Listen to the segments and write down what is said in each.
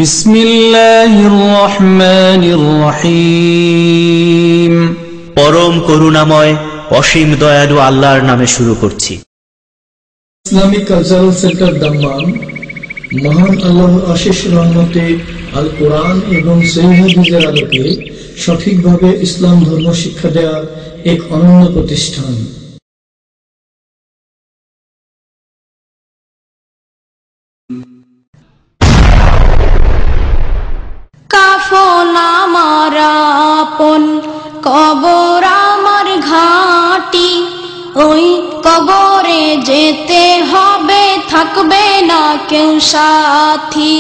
বিসমিল্লাহির রহমানির রহিম। পরম করুণাময় অসীম দয়ালু আল্লাহর নামে শুরু করছি। ইসলামিক কালচারাল সেন্টার দাম্মাম মহান আল্লাহর অশেষ রহমতে আল কোরআন এবং সহিহ হাদিসের আলোকে সঠিকভাবে ইসলাম ধর্ম শিক্ষা দেওয়ার এক অনন্য প্রতিষ্ঠান। কাফন আমার আপন, কবর আমার ঘাঁটি, ওই কবরে যেতে হবে, থাকবে না কেউ সাথী।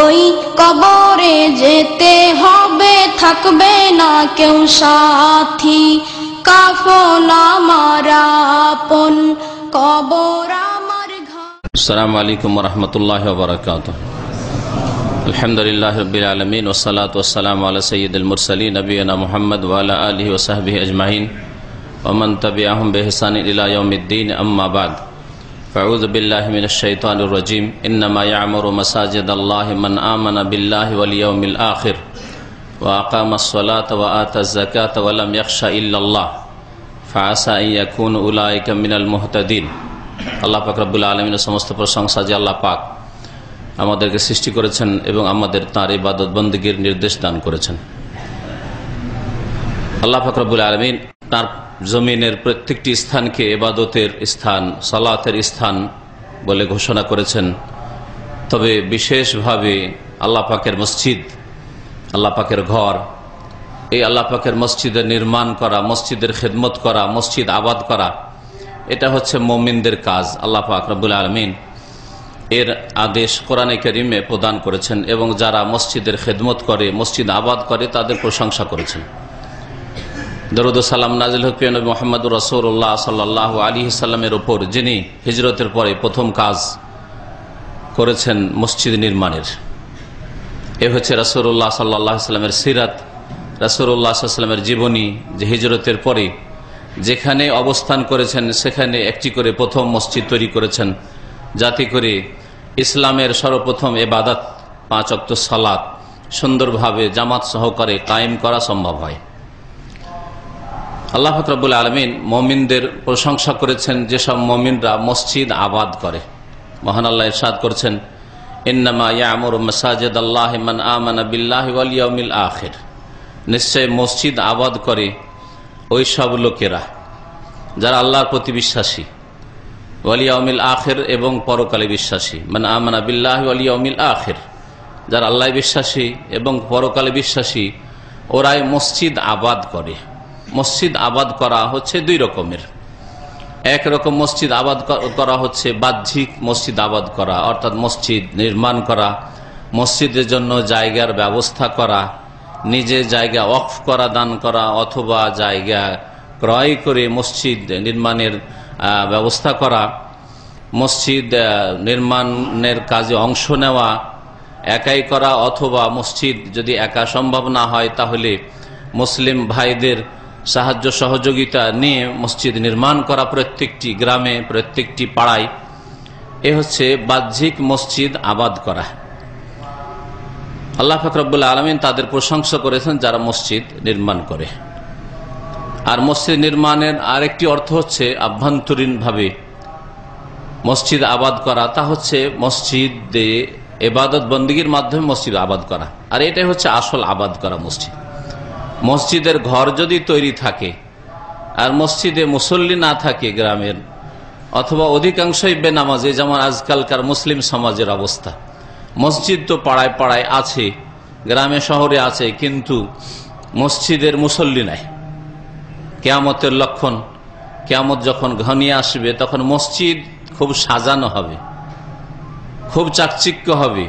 ওই কবরে যেতে হবে, থাকবে না কেউ সাথী। কাফন আমার আপন, কবর আমার ঘাঁটি। আসসালামু আলাইকুম ওয়া রাহমাতুল্লাহি ওয়া বারাকাতুহু। আলহামদুলিল্লাহি রাব্বিল আলামিন ওয়াসসালাতু ওয়াসসালামু আলা সাইয়্যিদিল মুরসালিন নবিয়িনা মুহাম্মদ ওয়া আলা আলিহি ওয়া সাহবিহি আজমাইন ওয়া মান তাবিআহুম বিইহসানিন ইলা ইয়াউমিদ্দিন, আম্মা বা'দ। ফাউযু বিল্লাহি মিনাশ শাইতানির রাজীম। ইন্নামা ইয়া'মুরু মাসাজিদাল্লাহি মান আমানা বিল্লাহি ওয়াল ইয়াউমিল আখির ওয়া আকামাস সালাতা ওয়া আতাজ যাকাতা ওয়া লাম ইয়াখশা ইল্লাল্লাহ ফাআসা আন ইয়াকুনু উলাইকা মিনাল মুহতাদিন। আল্লাহ পাক রব্বুল আলামিনের সমস্ত প্রশংসা যে আল্লাহ পাক আমাদেরকে সৃষ্টি করেছেন এবং আমাদের তাঁর ইবাদত বন্দেগীর নির্দেশ দান করেছেন। আল্লাহ পাক রব্বুল আলামিন তাঁর জমিনের প্রত্যেকটি স্থানকে ইবাদতের স্থান, সালাতের স্থান বলে ঘোষণা করেছেন। তবে বিশেষভাবে আল্লাহ পাকের মসজিদ, আল্লাহ পাকের ঘর, এই আল্লাহ পাকের মসজিদের নির্মাণ করা, মসজিদের খেদমত করা, মসজিদ আবাদ করা, এটা হচ্ছে মুমিনদের কাজ। আল্লাহ পাক রব্বুল আলামিন এর আদেশ কোরআনে কারিমে প্রদান করেছেন এবং যারা মসজিদের খেদমত করে, মসজিদ আবাদ করে, তাদের প্রশংসা করেছেন। দরুদ ও সালাম নাজিল হোক প্রিয় নবী মুহাম্মদুর রাসূলুল্লাহ সাল্লাল্লাহু আলাইহি সাল্লামের উপর, যিনি হিজরতের পরে প্রথম কাজ করেছেন মসজিদ নির্মাণের। এ হচ্ছে রাসূলুল্লাহ সাল্লাল্লাহু আলাইহি সাল্লামের সিরাত, রাসূলুল্লাহ সাল্লাল্লাহু আলাইহি সাল্লামের জীবনী, যে হিজরতের পরে যেখানে অবস্থান করেছেন সেখানে একটি করে প্রথম মসজিদ তৈরি করেছেন, যাতে করে ইসলামের সর্বপ্রথম ইবাদত 5 ওয়াক্ত সালাত সুন্দরভাবে জামাত সহকারে কায়েম করা সম্ভব হয়। আল্লাহ পাক রব্বুল আলামিন মুমিনদের প্রশংসা করেছেন যেসব মুমিনরা মসজিদ আবাদ করে। মহান আল্লাহ ইরশাদ করেছেন, ইন্নামা ইয়া'মুরু মাসাজিদাল্লাহি মান আমানা বিল্লাহি ওয়াল ইয়াউমিল আখির। নিশ্চয় মসজিদ আবাদ করে ওই সব লোকেরা যারা আল্লাহর প্রতি বিশ্বাসী, ওয়াল ইয়াউমিল আখির এবং পরকালে বিশ্বাসী। মান আমানা বিল্লাহি ওয়াল ইয়াউমিল আখির, যারা আল্লাহ বিশ্বাসী এবং পরকালে বিশ্বাসী, ওরাই মসজিদ আবাদ করে। মসজিদ আবাদ করা হচ্ছে দুই রকমের। এক রকম মসজিদ আবাদ করা হচ্ছে বাহ্যিক মসজিদ আবাদ করা, অর্থাৎ মসজিদ নির্মাণ করা, মসজিদের জন্য জায়গার ব্যবস্থা করা, নিজে জায়গা ওয়াকফ করা, দান করা, অথবা জায়গা ক্রয় করে মসজিদ নির্মাণের ব্যবস্থা করা, মসজিদ নির্মাণের কাজে অংশ নেওয়া, একাই করা, অথবা মসজিদ যদি একা সম্ভব না হয় তাহলে মুসলিম ভাইদের সাহায্য সহযোগিতা নিয়ে মসজিদ নির্মাণ করা প্রত্যেকটি গ্রামে, প্রত্যেকটি পাড়ায়। এ হচ্ছে বাহ্যিক মসজিদ আবাদ করা। আল্লাহ পাক রব্বুল আলামিন তাদের প্রশংসা করেছেন যারা মসজিদ নির্মাণ করে। আর মসজিদ নির্মাণের আরেকটি অর্থ হচ্ছে আভ্যন্তরীণভাবে মসজিদ আবাদ করা, তা হচ্ছে মসজিদে ইবাদত বন্দেগীর মাধ্যমে মসজিদ আবাদ করা। আর এটাই হচ্ছে আসল আবাদ করা মসজিদ। মসজিদের ঘর যদি তৈরি থাকে আর মসজিদে মুসল্লি না থাকে গ্রামের, অথবা অধিকাংশই বেনামাজি, যেমন আজকালকার মুসলিম সমাজের অবস্থা। মসজিদ তো পাড়ায় পাড়ায় আছে, গ্রামে শহরে আছে, কিন্তু মসজিদের মুসল্লি নাই। কিয়ামতের লক্ষণ, কিয়ামত যখন ঘনিয়ে আসবে তখন মসজিদ খুব সাজানো হবে, খুব চাকচিক্য হবে,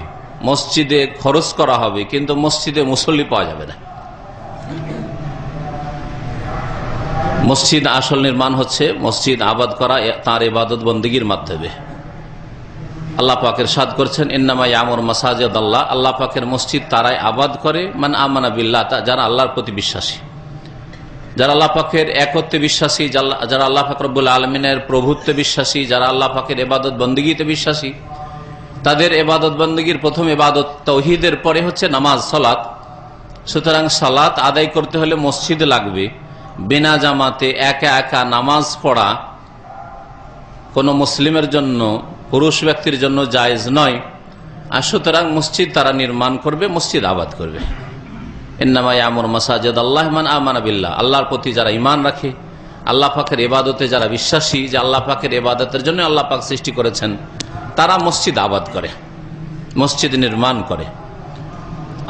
মসজিদে খরচ করা হবে, কিন্তু মসজিদে মুসল্লি পাওয়া যাবে না। মসজিদ আসল নির্মাণ হচ্ছে মসজিদ আবাদ করা তাঁর ইবাদত বন্দেগীর মাধ্যমে। আল্লাহ পাকের ইরশাদ করেছেন, ইন্নামা ইয়া'মুরু মাসাজিদাল্লাহ, আল্লাহ পাকের মসজিদ তারাই আবাদ করে মান আমানা বিল্লাহ, যারা আল্লাহর প্রতি বিশ্বাসী, যারা আল্লাহ পাকের একত্বে বিশ্বাসী, যারা আল্লাহ পাক রব্বুল আলামিনের প্রভুত্বে বিশ্বাসী, যারা আল্লাহ পাকের ইবাদত বন্দেগীতে বিশ্বাসী, তাদের ইবাদত বندگির প্রথম ইবাদত তাওহীদের পরে হচ্ছে নামাজ সালাত। সুতরাং সালাত আদায় করতে হলে মসজিদ লাগবে। বিনা জামাতে একা একা নামাজ পড়া কোনো মুসলিমের জন্য, পুরুষ ব্যক্তির জন্য জায়েজ নয়। আর সুতরাং মসজিদ তারা নির্মাণ করবে, মসজিদ আবাদ করবে। ইন্নামা ইয়ামুরু মাসাজিদাল্লাহ মান আমানা বিল্লাহ, আল্লাহর প্রতি যারা ঈমান রাখে, আল্লাহ পাকের ইবাদতে যারা বিশ্বাসী, যে আল্লাহ পাকের ইবাদতের জন্য আল্লাহ পাক সৃষ্টি করেছেন, তারা মসজিদ আবাদ করে, মসজিদ নির্মাণ করে।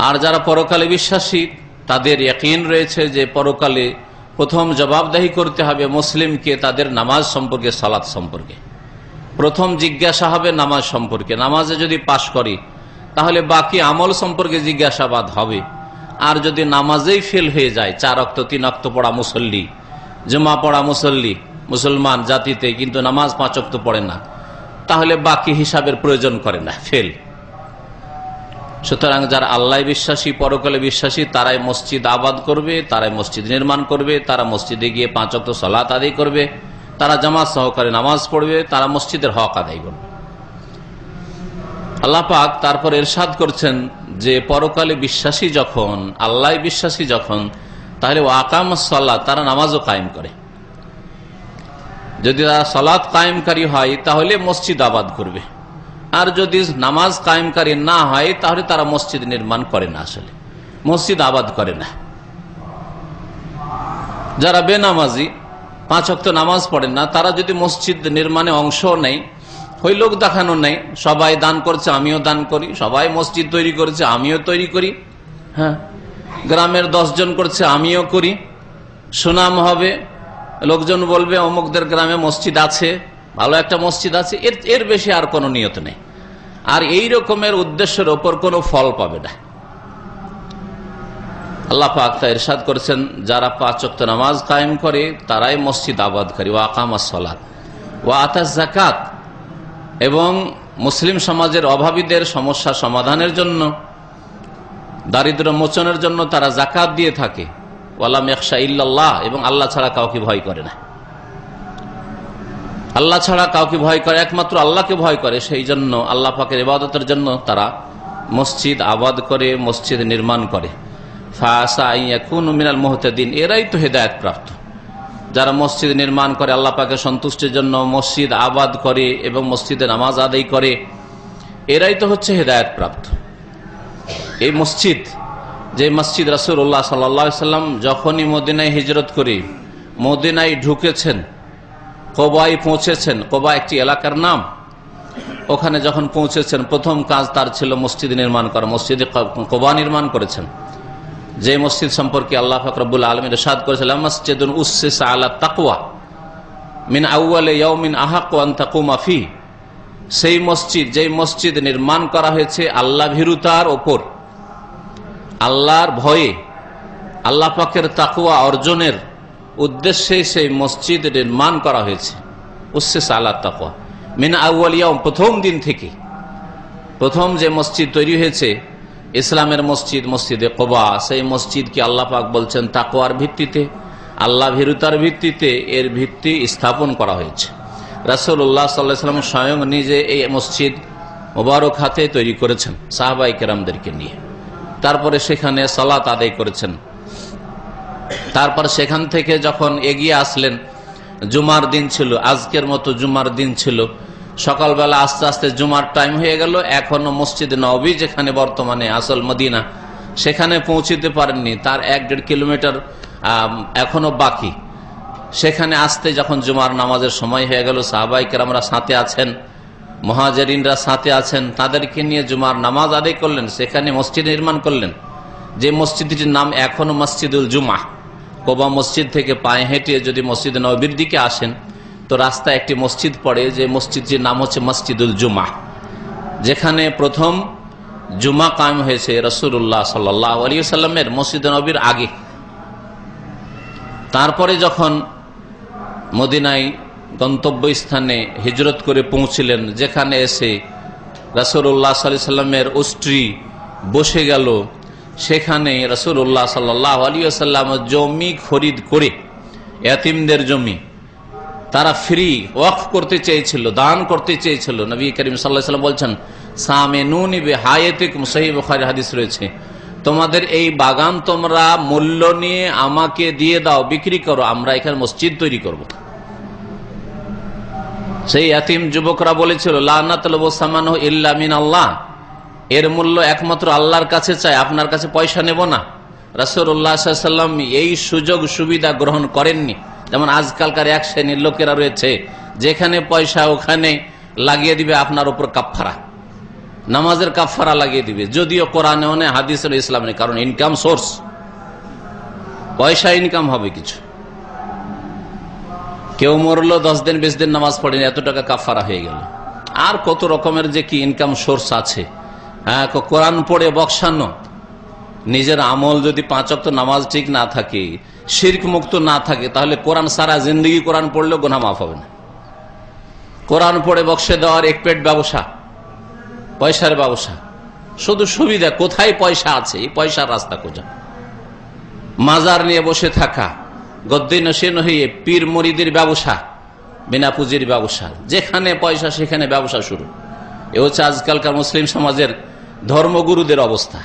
আর যারা পরকালে বিশ্বাসী, তাদের ইয়াকিন রয়েছে যে পরকালে প্রথম জবাবদিহি করতে হবে মুসলিমকে তাদের নামাজ সম্পর্কে, সালাত সম্পর্কে। প্রথম জিজ্ঞাসা হবে নামাজ সম্পর্কে। নামাজে যদি পাশ করি তাহলে বাকি আমল সম্পর্কে জিজ্ঞাসাবাদ হবে। আর যদি নামাজেই ফেল হয়ে যায়, 4 ওয়াক্ত 3 ওয়াক্ত পড়া মুসল্লি, জুমা পড়া মুসল্লি মুসলমান জাতিতে, কিন্তু নামাজ 5 ওয়াক্ত পড়ে না, তাহলে বাকি হিসাবের প্রয়োজন করে না, ফেল। সুতরাং যারা আল্লাহ বিশ্বাসী, পরকালে বিশ্বাসী, তারাই মসজিদ আবাদ করবে, তারাই মসজিদ নির্মাণ করবে, তারা মসজিদে গিয়ে 5 ওয়াক্ত সালাত আদায় করবে, তারা জামাত সহকারে নামাজ পড়বে, তারা মসজিদের হক আদায় করবে। আল্লাহ পাক তারপর ইরশাদ করছেন যে পরকালে বিশ্বাসী যখন, আল্লাহ বিশ্বাসী যখন, তাহলে ওয়াকামাস সালাত, তারা নামাজও কায়েম করে। যদি তারা সালাত কায়েমকারী হয় তাহলে মসজিদ আবাদ করবে। আর যদি নামাজ কায়েমকারী না হয় তাহলে তারা মসজিদ নির্মাণ করে না, আসলে মসজিদ আবাদ করে না। যারা বেনামাজি, 5 ওয়াক্ত নামাজ পড়েন না, তারা যদি মসজিদ নির্মাণে অংশ নেই, ওই লোক দেখানো নেই, সবাই দান করছে আমিও দান করি, সবাই মসজিদ তৈরি করেছে আমিও তৈরি করি, হ্যাঁ, গ্রামের 10 জন করছে আমিও করি, সুনাম হবে, লোকজন বলবে অমুকদের গ্রামে মসজিদ আছে, ভালো একটা মসজিদ আছে, এর বেশি আর কোনো নিয়ত নেই। আর এই রকমের উদ্দেশ্যের ওপর কোনো ফল পাবে না। আল্লাহ পাক তা ইরশাদ করেছেন, যারা 5 ওয়াক্ত নামাজ কায়েম করে তারাই মসজিদ আবাদকারী। ওয়া আকামাস সালাত ওয়া আতাজ যাকাত, এবং মুসলিম সমাজের অভাবীদের সমস্যা সমাধানের জন্য, দারিদ্র মোচনের জন্য তারা যাকাত দিয়ে থাকে। ওয়ালাম ইয়াখশা ইল্লাল্লাহ, এবং আল্লাহ ছাড়া কাউকে ভয় করে না। আল্লাহ ছাড়া কাউকে ভয় করে, একমাত্র আল্লাহকে ভয় করে। সেই জন্য আল্লাহ পাকের ইবাদতের জন্য তারা মসজিদ আবাদ করে, মসজিদ নির্মাণ করে। ফাআসা আন ইয়াকুনু মিনাল মুহতাদিন, এরাই তো হেদায়েত প্রাপ্ত। যারা মসজিদ নির্মাণ করে, আল্লাহ পাকের সন্তুষ্টির জন্য মসজিদ আবাদ করে এবং মসজিদে নামাজ আদায় করে, এরাই তো হচ্ছে হেদায়েত প্রাপ্ত। এই মসজিদ, যে মসজিদ রাসূলুল্লাহ সাল্লাল্লাহু আলাইহি সাল্লাম যখনই মদিনায় হিজরত করে মদিনায় ঢুকেছেন, কোবায় পৌঁছেছেন, কোবা একটি এলাকার নাম, ওখানে যখন পৌঁছেছেন প্রথম কাজ তার ছিল মসজিদ নির্মাণ করা। মসজিদে কোবা নির্মাণ করেছেন, যে মসজিদ সম্পর্কে আল্লাহ পাক রব্বুল আলামিন ইরশাদ করেছেন, মসজিদুন উসসিসা আলা তাকওয়া মিন আউয়ালি ইয়াউমিন আহাক্কু আন তাকুমা ফি, সেই মসজিদ, যেই মসজিদ নির্মাণ করা হয়েছে আল্লাহ ভীরুতার ওপর, আল্লাহর ভয়ে, আল্লাহ পাকের তাকওয়া অর্জনের উদ্দেশ্যে সেই মসজিদ নির্মাণ করা হয়েছে। উসসিসা আলা তাকওয়া মিন আউয়ালি ইয়াউম, প্রথম দিন থেকে, প্রথম যে মসজিদ তৈরি হয়েছে ইসলামের মসজিদ, মসজিদে কোবা, সেই মসজিদকে আল্লাহ পাক বলছেন তাকওয়ার ভিত্তিতে, আল্লাহ ভীরুতার ভিত্তিতে এর ভিত্তি স্থাপন করা হয়েছে। রাসূলুল্লাহ সাল্লাল্লাহু আলাইহি ওয়াসাল্লাম স্বয়ং নিজে এই মসজিদ মোবারক হাতে তৈরি করেছেন সাহাবায়ে কেরামদেরকে নিয়ে। তারপরে সেখানে সালাত আদায় করেছেন। তারপর সেখান থেকে যখন এগিয়ে আসলেন, জুমার দিন ছিল, আজকের মতো জুমার দিন ছিল, সকালবেলা আস্তে আস্তে জুমার টাইম হয়ে গেল। এখনো মসজিদ নববী, যেখানে বর্তমানে আসল মদিনা, সেখানে পৌঁছতে পারেননি, তার 1-1.5 কিলোমিটার এখনো বাকি। সেখানে আসতে যখন জুমার নামাজের সময় হয়ে গেল, সাহাবায়ে কেরামরা সাথে আছেন, মুহাজিরিনরা সাথে আছেন, তাদেরকে নিয়ে জুমার নামাজ আদায় করলেন। সেখানে মসজিদ নির্মাণ করলেন, যে মসজিদটির নাম এখনো মসজিদুল জুমা। কোবা মসজিদ থেকে পায়ে হেঁটে যদি মসজিদ নববীর দিকে আসেন তো রাস্তায় একটি মসজিদ পড়ে, যে মসজিদটির নাম হচ্ছে মসজিদুল জুমা, যেখানে প্রথম জুমা কায়েম হয়েছে রাসূলুল্লাহ সাল্লাল্লাহু আলাইহি ওয়াসাল্লামের মসজিদ নববীর আগে। তারপরে যখন মদিনায় গন্তব্যস্থানে হিজরত করে পৌঁছলেন, যেখানে এসে রাসূলুল্লাহ সাল্লাল্লাহু আলাইহি ওয়াসাল্লামের উষ্ট্রি বসে গেল, সেখানে রাসূলুল্লাহ সাল্লাল্লাহু আলাইহি ওয়াসাল্লাম জমি খরিদ করে, এতিমদের জমি, তারা ফ্রি ওয়াকফ করতে চেয়েছিল, দান করতে চেয়েছিল। নবী করিম সাল্লাল্লাহু আলাইহি ওয়াসাল্লাম বলছেন, সামিনুনি বিহায়াতিকুম, সহিহ বুখারী হাদিস রয়েছে, তোমাদের এই বাগান তোমরা মূল্য নিয়ে আমাকে দিয়ে দাও, বিক্রি করো, আমরা এখানে মসজিদ তৈরি করব। সেই ইয়াতীম যুবকরা বলেছিল, লা নাতলুবু সামানহু ইল্লা মিন আল্লাহ, এর মূল্য একমাত্র আল্লাহর কাছে চাই, আপনার কাছে পয়সা নেব না। রাসূলুল্লাহ সাল্লাল্লাহু আলাইহি ওয়াসাল্লাম এই সুযোগ সুবিধা গ্রহণ করেননি। যেমন আজকালকার এক শ্রেণীর লোকেরা রয়েছে, যেখানে পয়সা ওখানে লাগিয়ে দিবে আপনার উপর কাফফারা, নামাজের কাফফারা লাগিয়ে দিবে, যদিও কোরআনেও নেই, হাদিসের ইসলাম নেই। কারণ ইনকাম সোর্স, পয়সা ইনকাম হবে কিছু। কেউ মরলো 10 দিন 20 দিন নামাজ পড়েনি, এত টাকা কাফফারা হয়ে গেল। আর কত রকমের যে কি ইনকাম সোর্স আছে। হ্যাঁ, কোরআন পড়ে বকশানো, নিজের আমল যদি 5 ওয়াক্ত নামাজ ঠিক না থাকে, শিরক মুক্ত না থাকে, তাহলে কোরআন সারা জিন্দগি কোরআন পড়লেও গুনাহ মাফ হবে না। কোরআন পড়ে বক্সে দেওয়ার এক পেট ব্যবসা, পয়সার ব্যবসা, শুধু সুবিধা। কোথায় পয়সা আছে, এই পয়সার রাস্তা খোঁজা। মাজার নিয়ে বসে থাকা, গদ্দি নসীন হয়ে পীর মুরিদের ব্যবসা, বিনা পুঁজির ব্যবসা, যেখানে পয়সা সেখানে ব্যবসা শুরু। এ হচ্ছে আজকালকার মুসলিম সমাজের ধর্মগুরুদের অবস্থা।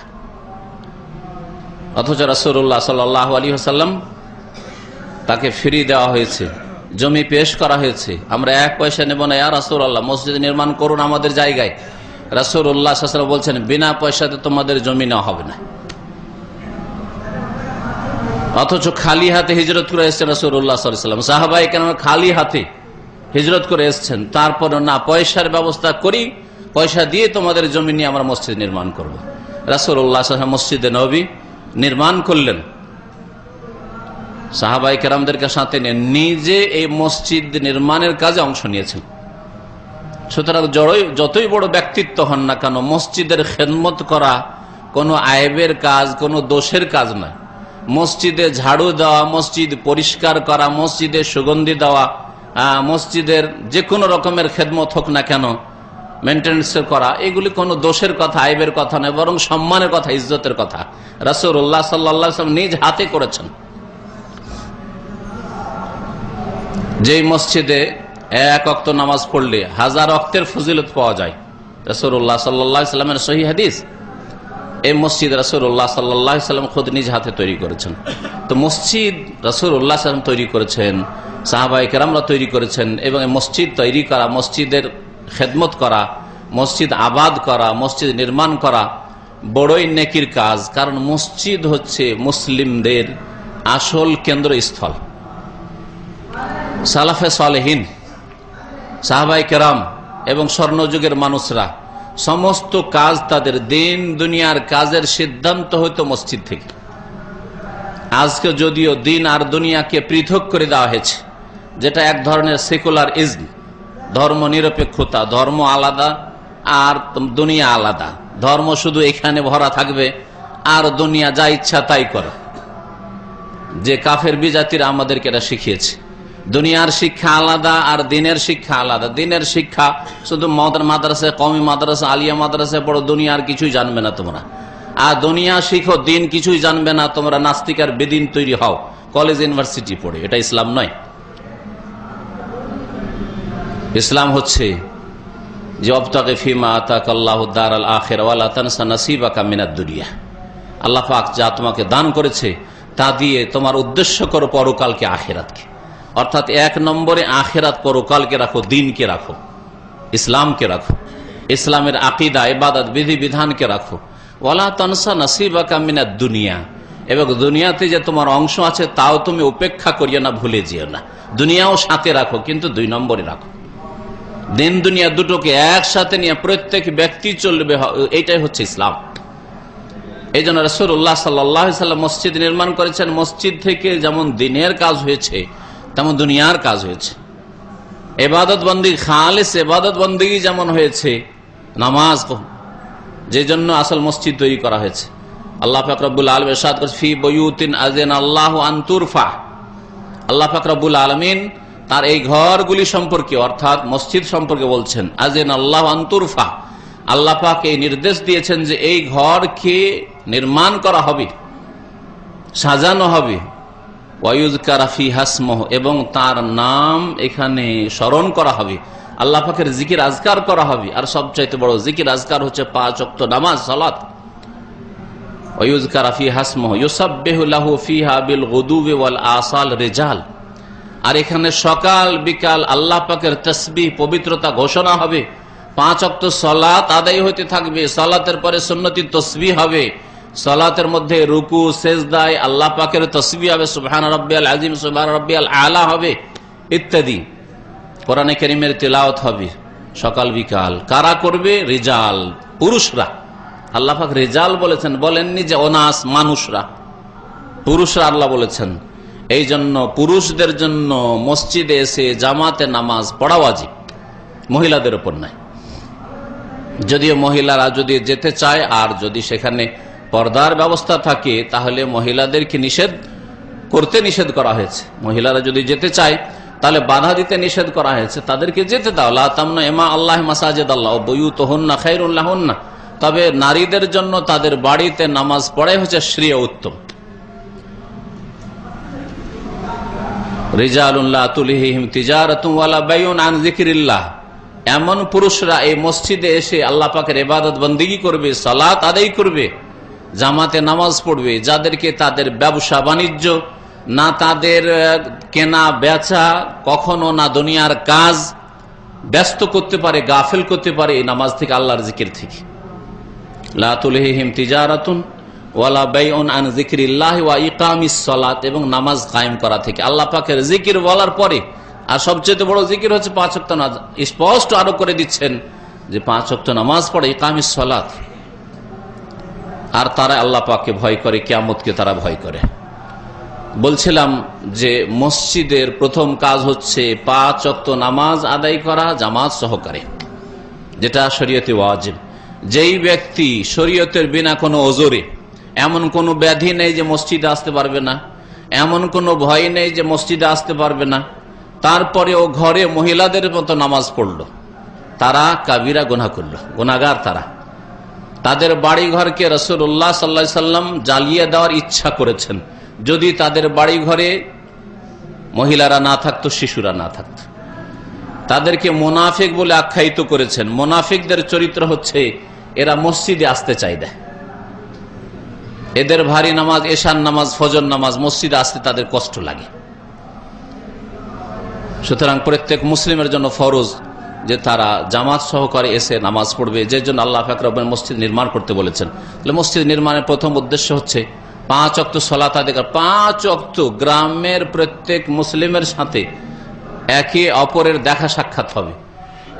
অথচ রাসূলুল্লাহ সাল্লাল্লাহু আলাইহি ওয়াসাল্লাম তাকে ফ্রি দেওয়া হয়েছে, জমি পেশ করা হয়েছে, আমরা 1 পয়সা নেব না, ইয়া রাসূলুল্লাহ মসজিদ নির্মাণ করুন আমাদের জায়গায়। রাসূলুল্লাহ সাল্লাল্লাহু আলাইহি ওয়াসাল্লাম বলছেন, বিনা পয়সাতে তোমাদের জমি নেওয়া হবে না। অথচ খালি হাতে হিজরত করে এসেছেন রাসূলুল্লাহ সাল্লাল্লাহু আলাইহি ওয়াসাল্লাম, সাহাবায়ে কেরাম খালি হাতে হিজরত করে এসেছেন, তারপর না পয়সার ব্যবস্থা করি, পয়সা দিয়ে তোমাদের জমি নিয়ে আমরা মসজিদ নির্মাণ করব। রাসূলুল্লাহ সাল্লাল্লাহু আলাইহি ওয়াসাল্লাম মসজিদে নববী নির্মাণ করলেন, সাহাবায়ে কেরামদেরকে সাথে নিয়ে নিজে এই মসজিদ নির্মাণের কাজে অংশ নিয়েছেন। সুতরাং যতই বড় ব্যক্তিত্ব হন না কেন, মসজিদের খেদমত করা কোনো আয়েবের কাজ, কোনো দোষের কাজ নয়। মসজিদে ঝাড়ু দেওয়া, মসজিদ পরিষ্কার করা, মসজিদে সুগন্ধি দেওয়া, মসজিদের যে কোনো রকমের খেদমত হোক না কেন, মেনটেন্যান্স করা, এগুলি কোনো দোষের কথা, আইবের কথা নয়, বরং সম্মানের কথা, ইজ্জতের কথা। রাসূলুল্লাহ সাল্লাল্লাহু আলাইহি ওয়াসাল্লাম নিজ হাতে করেছেন। যেই মসজিদে 1 ওয়াক্ত নামাজ পড়লে 1000 ওয়াক্তের ফজিলত পাওয়া যায়, রাসূলুল্লাহ সাল্লাল্লাহু আলাইহি ওয়াসাল্লামের সহিহ হাদিস। এই মসজিদ রাসূলুল্লাহ সাল্লাল্লাহু আলাইহি ওয়াসাল্লাম খুদ নিজ হাতে তৈরি করেছেন। তো মসজিদ রাসূলুল্লাহ সাল্লাল্লাহু আলাইহি ওয়াসাল্লাম তৈরি করেছেন, সাহাবায়ে কেরামরা তৈরি করেছেন, এবং মসজিদ তৈরি করা, মসজিদের খেদমত করা, মসজিদ আবাদ করা, মসজিদ নির্মাণ করা বড়ই নেকির কাজ। কারণ মসজিদ হচ্ছে মুসলিমদের আসল কেন্দ্রস্থল। সালাফে সালেহিন, সাহাবায়ে কেরাম এবং স্বর্ণযুগের মানুষরা সমস্ত কাজ, তাদের দিন দুনিয়ার কাজের সিদ্ধান্ত হইতো মসজিদ থেকে। আজকে যদিও দিন আর দুনিয়াকে পৃথক করে দেওয়া হয়েছে, যেটা এক ধরনের সেকুলার ইজম, ধর্ম নিরপেক্ষতা, ধর্ম আলাদা আর দুনিয়া আলাদা, ধর্ম শুধু এখানে ভরা থাকবে আর দুনিয়া যা ইচ্ছা তাই করে, যে কাফের বিজাতিরা আমাদেরকে এটা শিখিয়েছে। দুনিয়ার শিক্ষা আলাদা আর দিনের শিক্ষা আলাদা। দিনের শিক্ষা শুধু মাদ্রাসা, কওমি মাদ্রাসা, আলিয়া মাদ্রাসা পড়ো, দুনিয়ার কিছুই জানবে না তোমরা। আর দুনিয়া শিখো, দিন কিছুই জানবে না তোমরা, নাস্তিক আর বেদিন তৈরি হও কলেজ ইউনিভার্সিটি পড়ে। এটা ইসলাম নয়। ইসলাম হচ্ছে যে অবতাগে ফিমা আতাকাল্লাহু দারাল আখিরা ওয়ালা তানসা নাসিবাকা মিনাদ দুনিয়া, আল্লাহ পাক যা তোমাকে দান করেছে তা দিয়ে তোমার উদ্দেশ্য করো পরকালকে, আখিরাতকে। অর্থাৎ 1 নম্বরে আখিরাত, পরকালকে রাখো, দিনকে রাখো, ইসলামকে রাখো, ইসলামের আকীদা, ইবাদত, বিধি বিধানকে রাখো। ওয়ালা তানসা নাসিবাকা মিনাদ দুনিয়া, এবং দুনিয়াতে যে তোমার অংশ আছে তাও তুমি উপেক্ষা করিও না, ভুলে যেও না। দুনিয়াও সাথে রাখো, কিন্তু 2 নম্বরে রাখো। দিন দুনিয়া দুটোকে একসাথে নিয়ে প্রত্যেক ব্যক্তি চলবে, এইটাই হচ্ছে ইসলাম। এই জন্য রাসূলুল্লাহ সাল্লাল্লাহু আলাইহি ওয়াসাল্লাম মসজিদ নির্মাণ করেছেন। মসজিদ থেকে যেমন দিনের কাজ হয়েছে তেমন দুনিয়ার কাজ হয়েছে। ইবাদত বন্দেগী, খালিস ইবাদত বন্দেগী যেমন হয়েছে, নামাজ, যে জন্য আসল মসজিদ তৈরি করা হয়েছে। আল্লাহ পাক রব্বুল আলামিন ইরশাদ করেছেন, ফি বুয়ুতিন আযানাল্লাহু আন তুরফা। আল্লাহ পাক রব্বুল আলামিন তার এই ঘরগুলি সম্পর্কে, অর্থাৎ মসজিদ সম্পর্কে বলছেন, আযানাল্লাহু আন তুরফা। আল্লাহ পাক এই নির্দেশ দিয়েছেন যে এই ঘরকে নির্মাণ করা হবে, সাজানো হবে, ওয়ায়ুযকারা ফিহা ইসমুহু, এবং তার নাম এখানে স্মরণ করা হবে, আল্লাহ পাকের জিকির আজকার করা হবে। আর সবচাইতে বড় জিকির আজকার হচ্ছে 5 ওয়াক্ত নামাজ, সালাত। ওয়ায়ুযকারা ফিহা ইসমুহু ইউসাব্বিহু লাহু ফিহা বিল গুদুবি ওয়াল আসাল রিজাল। আর এখানে সকাল বিকাল আল্লাহ পাকের তাসবিহ, পবিত্রতা ঘোষণা হবে। 5 ওয়াক্ত সালাত আদায় হতে থাকবে, সালাতের পরে সুন্নতি তাসবিহ হবে, সালাতের মধ্যে রুকু সেজদায় আল্লাহ পাকের তাসবিহ হবে, সুবহান রাব্বিয়াল আযীম, সুবহান রাব্বিয়াল আলা হবে ইত্যাদি। কোরআনে কারীমের তিলাওয়াত হবে সকাল বিকাল। কারা করবে? রিজাল, পুরুষরা। আল্লাহ পাক রিজাল বলেছেন, বলেননি যে অনাস, মানুষরা, পুরুষরা আল্লাহ বলেছেন। এই জন্য পুরুষদের জন্য মসজিদে এসে জামাতে নামাজ পড়া ওয়াজিব, মহিলাদের উপর নাই। যদিও মহিলারা যদি যেতে চায় আর যদি সেখানে পর্দার ব্যবস্থা থাকে তাহলে মহিলাদেরকে নিষেধ করা হয়েছে। মহিলারা যদি যেতে চায় তাহলে বাধা দিতে নিষেধ করা হয়েছে, তাদেরকে যেতে দাও। লা তামনা ইমা আল্লাহ মাসাজিদ আল্লাহ বুয়ুতুহুন্না খায়রুল লাহুন্না। তবে নারীদের জন্য তাদের বাড়িতে নামাজ পড়াই হচ্ছে শ্রেয়, উত্তম। রিজালুন লা তুলহিহিম তিজারাতুন ওয়ালা বাইউন আন যিকরিল্লাহ। এমন পুরুষরা এই মসজিদে এসে আল্লাহ পাকের ইবাদত বন্দেগী করবে, সালাত আদায় করবে, জামাতে নামাজ পড়বে, যাদেরকে তাদের ব্যবসা বাণিজ্য না, তাদের কেনা বেচা, কখনো না দুনিয়ার কাজ ব্যস্ত করতে পারে, গাফেল করতে পারে এই নামাজ থেকে, আল্লাহর জিকির থেকে। লা তুলহিহিম তিজারাতুন ওয়ালা বাইউন আন যিকরিল্লাহ ওয়া ইকামিস সালাত, এবং নামাজ কায়েম করা থেকে। আল্লাহ পাকের জিকির বলার পরে আর সবচেয়ে বড় জিকির হচ্ছে 5 ওয়াক্ত নামাজ। স্পষ্ট আরো করে দিচ্ছেন যে 5 ওয়াক্ত নামাজ পড়ে, ইকামিস সালাত। আর তারা আল্লাহ পাককে ভয় করে, কিয়ামতকে তারা ভয় করে। বলছিলাম যে মসজিদের প্রথম কাজ হচ্ছে 5 ওয়াক্ত নামাজ আদায় করা জামাত সহকারে, যেটা শরীয়তে ওয়াজিব। যেই ব্যক্তি শরীয়তের বিনা কোনো ওজরে, এমন কোনো ব্যাধি নেই যে মসজিদে আসতে পারবে না, এমন কোনো ভয় নেই যে মসজিদে আসতে পারবে না, তারপরে ও ঘরে মহিলাদের মতো নামাজ পড়লো, তারা কাবিরা গুনাহ করলো, গুনাহগার তারা। তাদের বাড়ি ঘরকে রাসূলুল্লাহ সাল্লাল্লাহু আলাইহি সাল্লাম জ্বালিয়ে দেওয়ার ইচ্ছা করেছেন যদি তাদের বাড়ি ঘরে মহিলারা না থাকতো, শিশুরা না থাকতো। তাদেরকে মুনাফিক বলে আখ্যায়িত করেছেন। মুনাফিকদের চরিত্র হচ্ছে এরা মসজিদে আসতে চায় না, এদের ভারী নামাজ, এশার নামাজ, ফজর নামাজ, মসজিদে আসতে তাদের কষ্ট লাগে। সুতরাং প্রত্যেক মুসলিমের জন্য ফরজ যে তারা জামাত সহকারে এসে নামাজ পড়বে, যে জন্য আল্লাহ পাক রব্বুল মসজিদ নির্মাণ করতে বলেছেন। মসজিদ নির্মাণের প্রথম উদ্দেশ্য হচ্ছে 5 ওয়াক্ত সালাত আদায় করা। 5 ওয়াক্ত গ্রামের প্রত্যেক মুসলিমের সাথে একে অপরের দেখা সাক্ষাৎ হবে।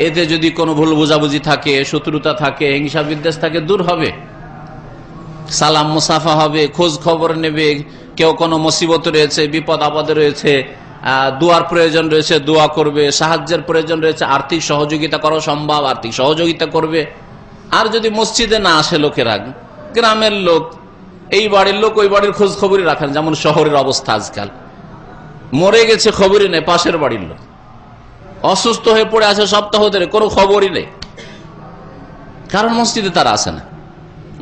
এতে যদি কোনো ভুল বোঝাবুঝি থাকে, শত্রুতা থাকে, হিংসা বিদ্বেষ থাকে, দূর হবে। সালাম মুসাফা হবে, খোঁজ খবর নেবে, কেউ কোনো মুসিবত রয়েছে, বিপদ আপদে রয়েছে, দোয়ার প্রয়োজন রয়েছে, দোয়া করবে, সাহায্যের প্রয়োজন রয়েছে, আর্থিক সহযোগিতা করা সম্ভব, আর্থিক সহযোগিতা করবে। আর যদি মসজিদে না আসে লোকেরা, গ্রামের লোক, এই বাড়ির লোক ওই বাড়ির খোঁজ খবরই রাখেন। যেমন শহরের অবস্থা আজকাল, মরে গেছে খবরই নেই, পাশের বাড়ির লোক অসুস্থ হয়ে পড়ে আছে সপ্তাহ ধরে, কোনো খবরই নেই, কারণ মসজিদে তারা আসে না,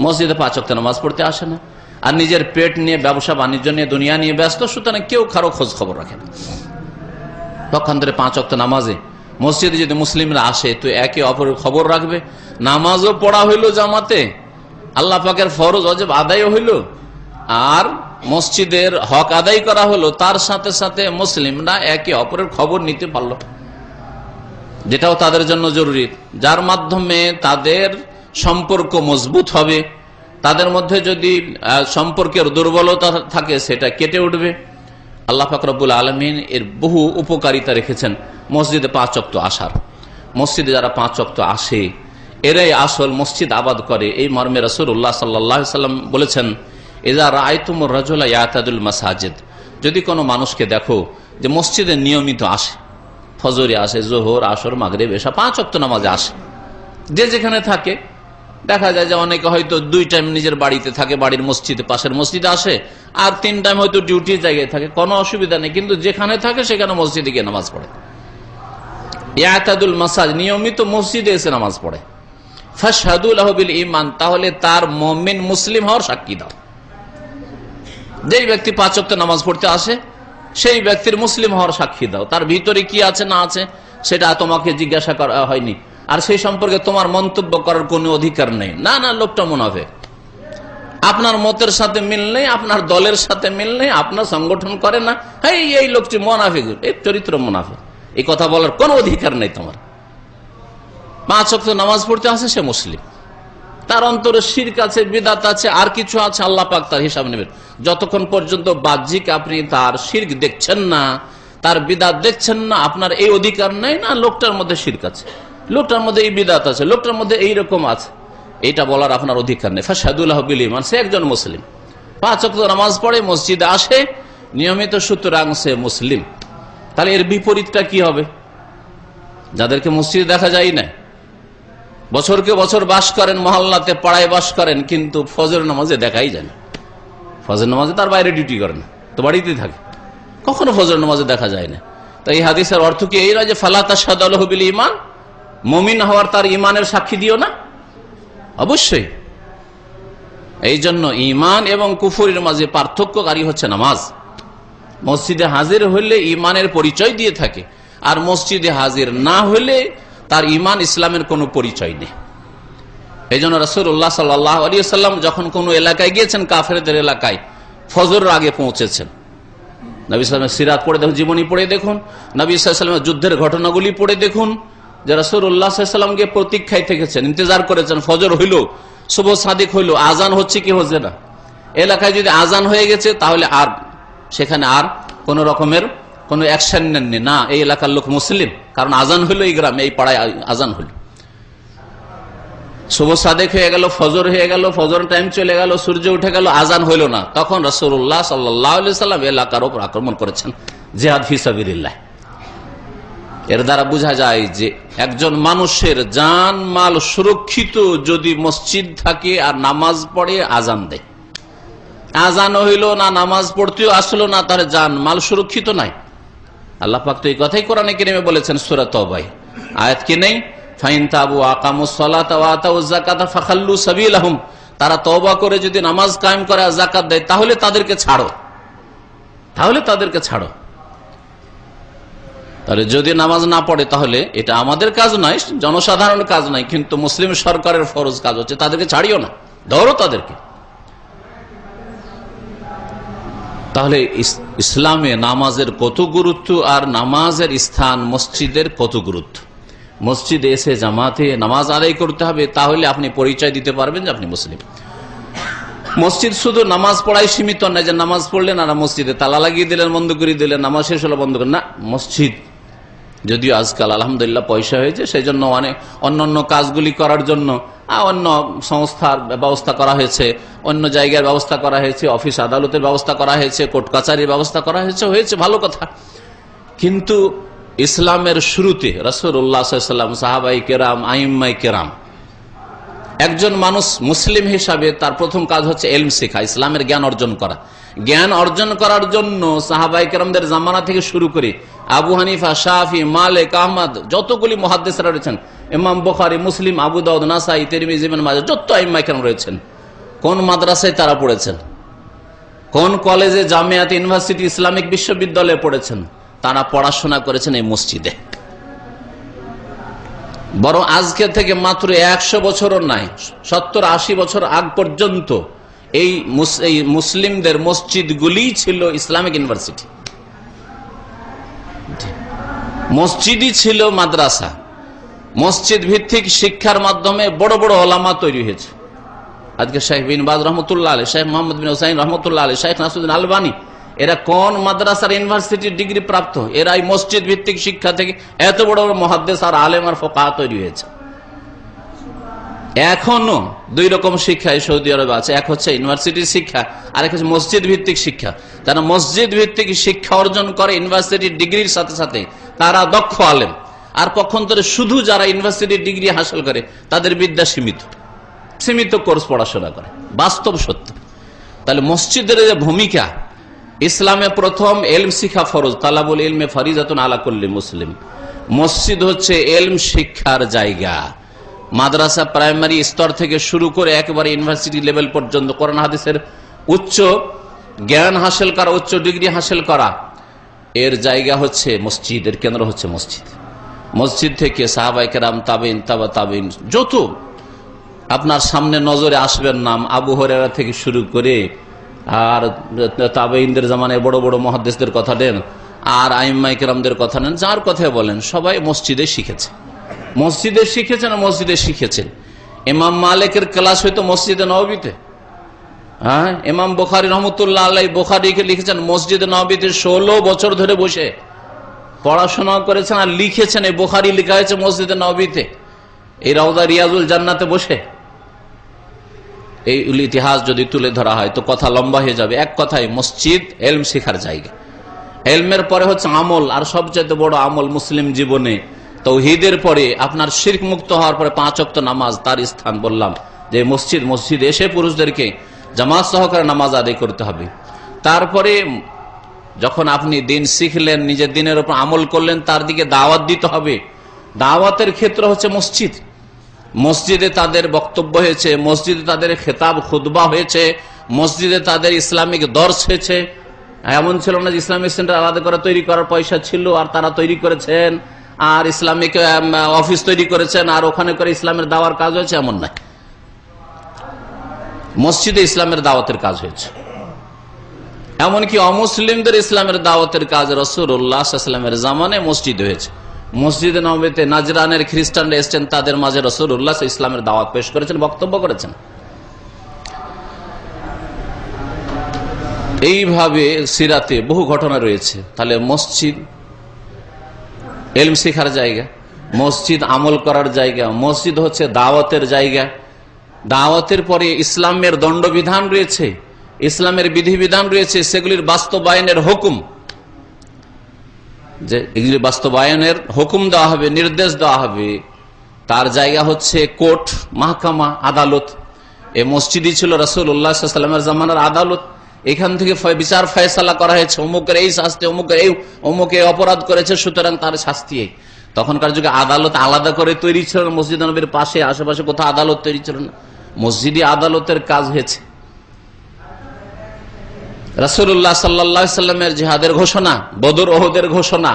মসজিদে 5 ওয়াক্ত নামাজ পড়তে আসে না, আর নিজের পেট নিয়ে, ব্যবসা বাণিজ্য নিয়ে, দুনিয়া নিয়ে ব্যস্ত। সুতরাং কেউ কারো খোঁজ খবর রাখে না। পক্ষান্তরে 5 ওয়াক্ত নামাজে মসজিদে যদি মুসলিমরা আসে তো একে অপরের খবর রাখবে, নামাজও পড়া হইল জামাতে, আল্লাহ পাকের ফরজ ওয়াজিব আদায় হইল, আর মসজিদের হক আদায় করা হলো, তার সাথে সাথে মুসলিমরা একে অপরের খবর নিতে পারল, যেটাও তাদের জন্য জরুরি, যার মাধ্যমে তাদের সম্পর্ক মজবুত হবে। তাদের মধ্যে যদি সম্পর্কের দুর্বলতা থাকে সেটা কেটে উঠবে। আল্লাহ পাক রব্বুল আলামিন এর বহু উপকারিতা রেখেছেন মসজিদে 5 ওয়াক্ত আসার। মসজিদে যারা 5 ওয়াক্ত আসে এরাই আসল মসজিদ আবাদ করে, এই মর্মে রাসূলুল্লাহ সাল্লাল্লাহু আলাইহি সাল্লাম বলেছেন, ইযা রাআইতুমুর রাজুলা ইয়াতাদুল মাসাজিদ, যদি কোনো মানুষকে দেখো যে মসজিদে নিয়মিত আসে, ফজরে আসে, যোহর, আসর, মাগরিব, এশা 5 ওয়াক্ত নামাজে আসে, যে যেখানে থাকে। দেখা যায় যে অনেকে হয়তো 2 টাইম নিজের বাড়িতে থাকে, বাড়ির মসজিদে, পাশের মসজিদে আসে, আর 3 টাইম হয়তো ডিউটির জায়গায় থাকে, কোনো অসুবিধা নেই, কিন্তু যেখানে থাকে সেখানে মসজিদে গিয়ে নামাজ পড়ে। ইয়াতাদুল মাসাজিদ, নিয়মিত মসজিদে এসে নামাজ পড়ে। ফাশহাদু লাহু বিল ঈমান, তাহলে তার মুমিন মুসলিম হওয়ার সাক্ষী দাও। যেই ব্যক্তি 5 ওয়াক্ত নামাজ পড়তে আসে সেই ব্যক্তির মুসলিম হওয়ার সাক্ষী দাও। তার ভিতরে কি আছে না আছে সেটা তোমাকে জিজ্ঞাসা করা হয়নি, আর সেই সম্পর্কে তোমার মন্তব্য করার কোনো অধিকার নেই। না না, লোকটা মুনাফিক, আপনার মতের সাথে মিল নেই, আপনার দলের সাথে মিল নেই, আপনার সংগঠন করে না, এই লোকটি মুনাফিক, এই চরিত্র মুনাফিক, এই কথা বলার কোনো অধিকার নেই তোমার। 5 ওয়াক্ত নামাজ পড়তে আসে সে মুসলিম, তার অন্তরে শিরক আছে, বিদআত আছে, আর কিছু আছে, আল্লাহ পাক তার হিসাব নেবেন। যতক্ষণ পর্যন্ত বাহ্যিক আপনি তার শিরক দেখছেন না, তার বিদআত দেখছেন না, আপনার এই অধিকার নেই না লোকটার মধ্যে শিরক আছে, লোকটার মধ্যে এই বিদআত আছে, লোকটার মধ্যে এইরকম আছে, এটা বলার আপনার অধিকার নেই। ফাশহাদু লাহু বিল ঈমান, সে একজন মুসলিম, 5 ওয়াক্ত নামাজ পড়ে, মসজিদে আসে নিয়মিত, সুতরাং সে মুসলিম। তাহলে এর বিপরীতটা কি হবে? যাদেরকে মসজিদে দেখা যায় না, বছরকে বছর বাস করেন, মহল্লাতে পাড়ায় বাস করেন, কিন্তু ফজর নামাজে দেখাই যায় না। ফজর নামাজে তার বাইরে ডিউটি করে না, তো বাড়িতেই থাকে, কখনো ফজর নামাজে দেখা যায় না। তো এই হাদিসের অর্থ কি এই নয় যে ফালা তাশহাদু লাহু বিল ঈমান, মুমিন হওয়ার তার ঈমানের সাক্ষী দিও না? অবশ্যই। এই জন্য ঈমান এবং কুফরের মাঝে পার্থক্যকারী হচ্ছে নামাজ। মসজিদে হাজির হইলে ঈমানের পরিচয় দিয়ে থাকে, আর মসজিদে হাজির না হইলে তার ঈমান ইসলামের কোনো পরিচয় নেই। এই জন্য রাসূলুল্লাহ সাল্লাল্লাহু আলাইহি ওয়াসাল্লাম যখন কোন এলাকায় গিয়েছেন, কাফেরদের এলাকায়, ফজরের আগে পৌঁছেছেন, নবী সাল্লাল্লাহু আলাইহি ওয়াসাল্লামের সিরাত পড়ে দেখুন, জীবনী পড়ে দেখুন, নবী সাল্লাল্লাহু আলাইহি ওয়াসাল্লামের যুদ্ধের ঘটনাগুলি পড়ে দেখুন, যে রাসূলুল্লাহ সাল্লাল্লাহু আলাইহি ওয়াসাল্লামকে প্রতীক্ষায় থেকেছেন, ইন্তজার করেছেন, ফজর হইল, সুবহ সাদিক হইল, আজান হচ্ছে কি হচ্ছে না। এলাকায় যদি আজান হয়ে গেছে তাহলে আর সেখানে আর কোন রকমের কোনো অ্যাকশন নেননি, না এই এলাকার লোক মুসলিম, কারণ আজান হইল, এই গ্রামে এই পাড়ায় আজান হইল, সুবহ সাদেক হয়ে গেল, ফজর হয়ে গেল, ফজর টাইম চলে গেল, সূর্য উঠে গেল, আজান হইল না, তখন রাসূলুল্লাহ সাল্লাল্লাহু আলাইহি ওয়াসাল্লাম এলাকার উপর আক্রমণ করেছেন, জিহাদ ফি সাবিলিল্লাহ। এর দ্বারা বোঝা যায় যে একজন মানুষের জান মাল সুরক্ষিত যদি মসজিদ থাকে আর নামাজ পড়ে, আজান দেয়, আজান হইল না, নামাজ পড়তেও আসলো না, তার জান মাল সুরক্ষিত নাই। আল্লাহ পাক তো এই কথাই কোরআনে কারীমে বলেছেন সূরা তাওবায়, আয়াত কি নেই? ফাইন তাবু আকামুস সালাতা ওয়া আতাউজ যাকাতা ফাখাল্লু সাবিলাহুম, তারা তওবা করে যদি নামাজ কায়েম করে আর যাকাত দেয়, তাহলে তাদেরকে ছাড়ো, তাহলে তাদেরকে ছাড়ো। তাহলে যদি নামাজ না পড়ে তাহলে এটা আমাদের কাজ নয়, জনসাধারণের কাজ নয়, কিন্তু মুসলিম সরকারের ফরজ কাজ হচ্ছে তাদেরকে ছাড়িও না, ধরো তাদেরকে। তাহলে ইসলামে নামাজের কত গুরুত্ব, আর নামাজের স্থান মসজিদের কত গুরুত্ব। মসজিদে এসে জামাতে নামাজ আদায় করতে হবে, তাহলে আপনি পরিচয় দিতে পারবেন যে আপনি মুসলিম। মসজিদ শুধু নামাজ পড়াই সীমিত নয়, যে নামাজ পড়লেন আর মসজিদে তালা লাগিয়ে দিলেন, বন্ধ করে দিলেন, নামাজ শেষ হলো বন্ধ করেন না। মসজিদ যদিও আজকাল আলহামদুলিল্লাহ পয়সা হয়েছে, সেই জন্য অনেক অন্য কাজগুলি করার জন্য অন্য সংস্থার ব্যবস্থা করা হয়েছে, অন্য জায়গার ব্যবস্থা করা হয়েছে, অফিস আদালতের ব্যবস্থা করা হয়েছে, কোর্ট কাছারির ব্যবস্থা করা হয়েছে, ভালো কথা। কিন্তু ইসলামের শুরুতে রাসূলুল্লাহ সাল্লাল্লাহু আলাইহি ওয়াসাল্লাম, সাহাবাই কেরাম, আইম্মাই কেরাম, একজন মানুষ মুসলিম হিসাবে তার প্রথম কাজ হচ্ছে ইলম শেখা, ইসলামের জ্ঞান অর্জন করা। জ্ঞান অর্জন করার জন্য সাহাবাই কেরামদের জামানা থেকে শুরু করে আবু হানিফা, শাফি, মালিক, আহমদ, যতগুলি মুহাদ্দিসরা রয়েছেন, ইমাম বুখারী, মুসলিম, আবু দাউদ, নাসাই, তিরমিজি, ইবনে মাজাহ, যত আইম্মায়ে কেরাম রয়েছেন, কোন মাদ্রাসায় তারা পড়েছেন, কোন কলেজে, জামিয়াতে, ইউনিভার্সিটি, ইসলামিক বিশ্ববিদ্যালয়ে পড়েছেন? তারা পড়াশোনা করেছেন এই মসজিদে। বরং আজকে থেকে মাত্র 100 বছরও নাই, 70-80 বছর আগ পর্যন্ত এই মুসলিমদের মসজিদগুলি ছিল ইসলামিক ইউনিভার্সিটি, মসজিদই ছিল মাদ্রাসা। মসজিদ ভিত্তিক শিক্ষার মাধ্যমে বড় বড় ওলামা তৈরি হয়েছে। আজকে শেখ বিন বাজ রহমতুল্লাহ আলাইহি, শেখ মোহাম্মদ বিন হুসাইন রহমতুল্লাহ আলাইহি, শেখ নাসিরুদ্দিন আলবানী, এরা কোন মাদ্রাসার ইউনিভার্সিটির ডিগ্রি প্রাপ্ত? এরা এই মসজিদ ভিত্তিক শিক্ষা থেকে এত বড় বড় মুহাদ্দিস আর আলেম আর ফুকাহা তৈরি হয়েছে। এখনো 2 রকম শিক্ষা এই সৌদি আরবে আছে, এক হচ্ছে ইউনিভার্সিটির শিক্ষা, আর এক হচ্ছে মসজিদ ভিত্তিক শিক্ষা। তারা মসজিদ ভিত্তিক শিক্ষা অর্জন করে ইউনিভার্সিটির ডিগ্রির সাথে সাথে তারা দক্ষ আলেম। আর পক্ষান্তরে শুধু যারা ইউনিভার্সিটির ডিগ্রি হাসিল করে তাদের বিদ্যা সীমিত কোর্স পড়াশোনা করে, বাস্তব সত্য। তাহলে মসজিদের যে ভূমিকা, ইসলামে প্রথম ইলম শিক্ষা ফরজ, তালাবুল ইলমে ফরিজাতুন আলা কুল্লি মুসলিম। মসজিদ হচ্ছে ইলম শিক্ষার জায়গা। মাদ্রাসা প্রাইমারি স্তর থেকে শুরু করে একেবারে ইউনিভার্সিটি লেভেল পর্যন্ত কোরআন হাদিসের উচ্চ জ্ঞান হাসিল করা, উচ্চ ডিগ্রি হাসিল করা, এর জায়গা হচ্ছে মসজিদ, এর কেন্দ্র হচ্ছে মসজিদ। মসজিদ থেকে সাহাবায়ে কেরাম, তাবেইন, তাবা তাবেইন, যত আপনার সামনে নজরে আসবেন নাম, আবু হুরায়রা থেকে শুরু করে আর তাবেইনদের জামানায় বড় বড় মুহাদ্দিসদের কথা দেন, আর আইম্মায়ে কেরামদের কথা নেন, যার কথা বলেন সবাই মসজিদে শিখেছে, মসজিদে শিখেছেন, মসজিদে শিখেছেন। ইমাম মালিকের ক্লাস হয়তো মসজিদে নববীতে। হ্যাঁ, ইমাম বুখারী রহমতুল্লাহ আলাইহি বুখারীকে লিখেছেন মসজিদে নববীতে 16 বছর ধরে বসে পড়াশোনা করেছেন আর লিখেছেন। এই বুখারী লেখা হয়েছে মসজিদে নববীতে, এই রওজা রিয়াজুল জান্নাতে বসে। এই ইতিহাস যদি তুলে ধরা হয় তো কথা লম্বা হয়ে যাবে। এক কথায় মসজিদ ইলম শেখার জায়গা। ইলমের পরে হচ্ছে আমল, আর সবচেয়ে বড় আমল মুসলিম জীবনে তাওহীদের পরে আপনার শিরক মুক্ত হওয়ার পরে 5 ওয়াক্ত নামাজ, তার স্থান বললাম যে মসজিদ। মসজিদে এসে পুরুষদেরকে জামাত সহকারে নামাজ আদায় করতে হবে। তারপরে যখন আপনি দিন শিখলেন, নিজের দিনের উপর আমল করলেন, তার দিকে দাওয়াত দিতে হবে। দাওয়াতের ক্ষেত্র হচ্ছে মসজিদ। মসজিদে তাদের বক্তব্য হয়েছে, মসজিদে তাদের খেতাব খুতবা হয়েছে, মসজিদে তাদের ইসলামিক দর্স হয়েছে। এমন ছিল না যে ইসলামিক সেন্টার আলাদা করে তৈরি করার পয়সা ছিল আর তারা তৈরি করেছেন, আর ইসলামিক অফিস তৈরি করেছেন আর ওখানে করে ইসলামের দাওয়ার কাজ হয়েছে, এমন নাই। মসজিদে ইসলামের দাওয়াতের কাজ হয়েছে। এমনকি অমুসলিমদের ইসলামের দাওয়াতের কাজ রাসূলুল্লাহ সাল্লাল্লাহু আলাইহি ওয়াসাল্লামের জামানে মসজিদে হয়েছে। মসজিদে নববীতে নাজরানের খ্রিস্টানরা এসেছেন, তাদের মাঝে রাসূলুল্লাহ ইসলামের দাওয়াত পেশ করেছেন, বক্তব্য করেছেন। এইভাবে সিরাতে বহু ঘটনা রয়েছে। তাহলে মসজিদ ইলম শেখার জায়গা, মসজিদ আমল করার জায়গা, মসজিদ হচ্ছে দাওয়াতের জায়গা। দাওয়াতের পরে ইসলামের দণ্ডবিধান রয়েছে, ইসলামের বিধিবিধান রয়েছে, সেগুলির বাস্তবায়নের হুকুম, যে এগুলি বাস্তবায়নের হুকুম দেওয়া হবে, নির্দেশ দেওয়া হবে। তার জায়গা হচ্ছে কোর্ট, মাহকামা, আদালত। এই মসজিদই ছিল রাসূলুল্লাহ সাল্লাল্লাহু আলাইহি ওয়াসাল্লামের জামানার আদালত। এখান থেকে বিচার ফয়সালা করা হয়েছে, অমুকের এই শাস্তি, অমুকে অপরাধ করেছে, সুতরাং তার শাস্তি। তখনকার যুগে আদালত আলাদা করে তৈরি ছিল না, মসজিদ নববীর পাশে আশেপাশে কোথাও আদালত তৈরি ছিল না, মসজিদে আদালতের কাজ হয়েছে। রাসূলুল্লাহ সাল্লাল্লাহু আলাইহি ওয়াসাল্লামের জিহাদের ঘোষণা, বদর ওহদের ঘোষণা,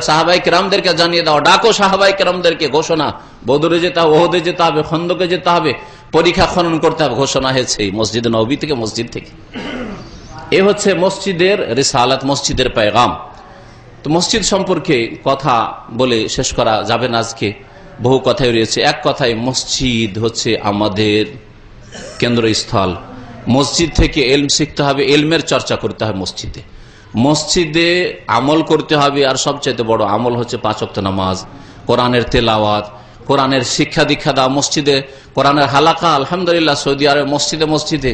সাহাবায়ে কেরামদেরকে জানিয়ে দাও, ডাকো সাহাবায়ে কেরামদেরকে, ঘোষণা বদরে যেতে হবে, ওহদে যেতে হবে, খন্দকে যেতে হবে, পরীক্ষা খনন করতে হবে, ঘোষণা হয়েছে মসজিদে নববী থেকে, মসজিদ থেকে। এ হচ্ছে মসজিদের রিসালাত, মসজিদের পেগাম। তো মসজিদ সম্পর্কে কথা বলে শেষ করা যাবে না, আজকে বহু কথাই রয়েছে। এক কথায় মসজিদ হচ্ছে আমাদের কেন্দ্রস্থল। মসজিদ থেকে ইলম শিখতে হবে, ইলমের চর্চা করতে হবে মসজিদে, মসজিদে আমল করতে হবে। আর সবচেয়ে বড় আমল হচ্ছে 5 ওয়াক্ত নামাজ, কোরআনের তেলাওয়াত, কোরআনের শিক্ষা দীক্ষা দেওয়া। মসজিদে কোরআনের হালাকা, আলহামদুলিল্লাহ সৌদি আরবে মসজিদে মসজিদে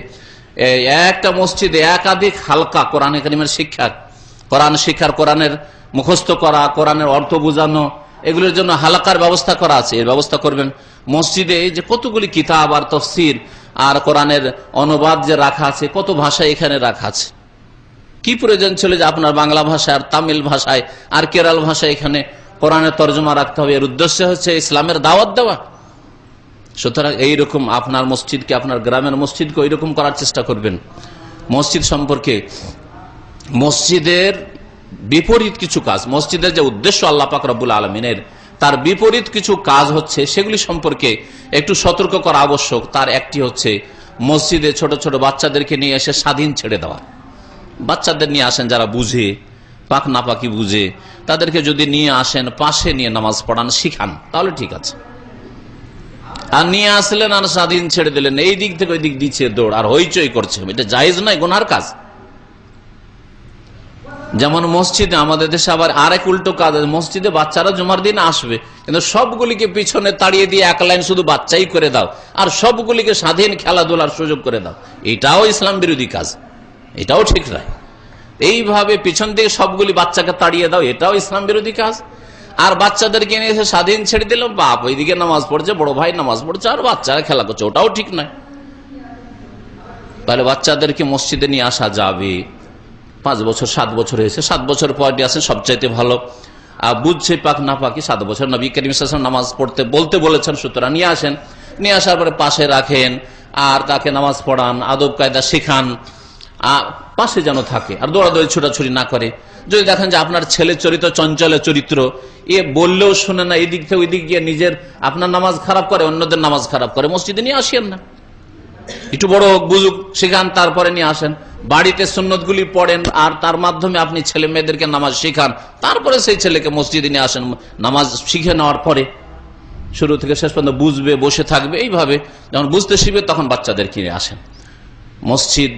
একটা মসজিদে একাধিক হালকা কোরআন কারীমের শিক্ষা, কোরআন শিক্ষার, কোরআনের মুখস্থ করা, কোরআনের অর্থ বোঝানো, এগুলোর জন্য হালাকার ব্যবস্থা করা আছে। এর ব্যবস্থা করবেন। মসজিদে যে কতগুলি কিতাব আর তাফসীর আর কোরআনের অনুবাদ যে রাখা আছে, কত ভাষায় এখানে রাখা আছে। কি প্রয়োজন ছিল যে আপনার বাংলা ভাষায় আর তামিল ভাষায় আর কেরাল ভাষায় এখানে কোরআনের তর্জমা রাখতে হবে? এর উদ্দেশ্য হচ্ছে ইসলামের দাওয়াত দেওয়া। সুতরাং এইরকম আপনার মসজিদকে, আপনার গ্রামের মসজিদকে ওইরকম করার চেষ্টা করবেন। মসজিদ সম্পর্কে, মসজিদের বিপরীত কিছু কাজ, মসজিদের যে উদ্দেশ্য আল্লাহ পাক রব্বুল আলামিনের, তার বিপরীত কিছু কাজ হচ্ছে, সেগুলি সম্পর্কে একটু সতর্ক করা আবশ্যক। তার একটি হচ্ছে মসজিদে ছোট ছোট বাচ্চাদেরকে নিয়ে এসে স্বাধীন ছেড়ে দেওয়া। বাচ্চাদের নিয়ে আসেন যারা বুঝে, পাক নাপাকি বুঝে, তাদেরকে যদি নিয়ে আসেন, পাশে নিয়ে নামাজ পড়ান, শিখান, তাহলে ঠিক আছে। আর নিয়ে আসলেন আর স্বাধীন ছেড়ে দিলেন, এই দিক থেকে ওই দিক দিচ্ছে দৌড় আর হইচই করছে, এটা জায়েজ নয়, গুনার কাজ। যেমন মসজিদে, আমাদের দেশে আবার আরেক উল্টো কাজ, মসজিদে বাচ্চারা জুমার দিন আসবে, কিন্তু সবগুলিকে পিছনে তাড়িয়ে দিয়ে এক লাইন শুধু বাচ্চাই করে দাও, আর সবগুলিকে স্বাধীন খেলাধুলার সুযোগ করে দাও। এটাও ইসলাম বিরোধী কাজ, এটাও ঠিক নয়। এইভাবে পিছন দিয়ে সবগুলি বাচ্চাকে তাড়িয়ে দাও, এটাও ইসলাম বিরোধী কাজ। আর বাচ্চাদেরকে নিয়ে এসে স্বাধীন ছেড়ে দিলাম, বাপ ওইদিকে নামাজ পড়ছে, বড় ভাই নামাজ পড়ছে, আর বাচ্চারা খেলা করছে, ওটাও ঠিক নয়। তাহলে বাচ্চাদেরকে মসজিদে নিয়ে আসা যাবে। 5 বছর 7 বছর হয়েছে, 7 বছর পর দিয়ে আসেন, সবচাইতে ভালো। আর বুঝছে পাক না পাকি, 7 বছর নবী করিম সাল্লাল্লাহু আলাইহি ওয়াসাল্লাম নামাজ পড়তে বলতে বলেছেন, সুতরাং নিয়ে আসেন। নিয়ে আসার পরে পাশে রাখেন আর তাকে নামাজ পড়ান, আদব কায়দা শেখান। পাশে যেন থাকে, আর দৌড়াদৌড়ি ছোটাছুটি না করে। যদি দেখেন যে আপনার ছেলে চরিত্র চঞ্চল চরিত্র, এ বললেও শুনে না, এদিক থেকে ওই দিক গিয়ে নিজের আপনার নামাজ খারাপ করে, অন্যদের নামাজ খারাপ করে, মসজিদে নিয়ে আসেন না। একটু বড় বুঝুক শেখান, তারপরে নিয়ে আসেন। বাড়িতে সুন্নত গুলি পড়েন, আর তার মাধ্যমে আপনি ছেলে মেয়েদেরকে নামাজ শেখান, তারপরে সেই ছেলেকে মসজিদে নিয়ে আসেন। নামাজ শিখে নেওয়ার পরে শুরু থেকে শেষ পর্যন্ত বুঝবে, বসে থাকবে, এইভাবে যখন বুঝতে শিখবে তখন বাচ্চাদের কিনে আসেন। মসজিদ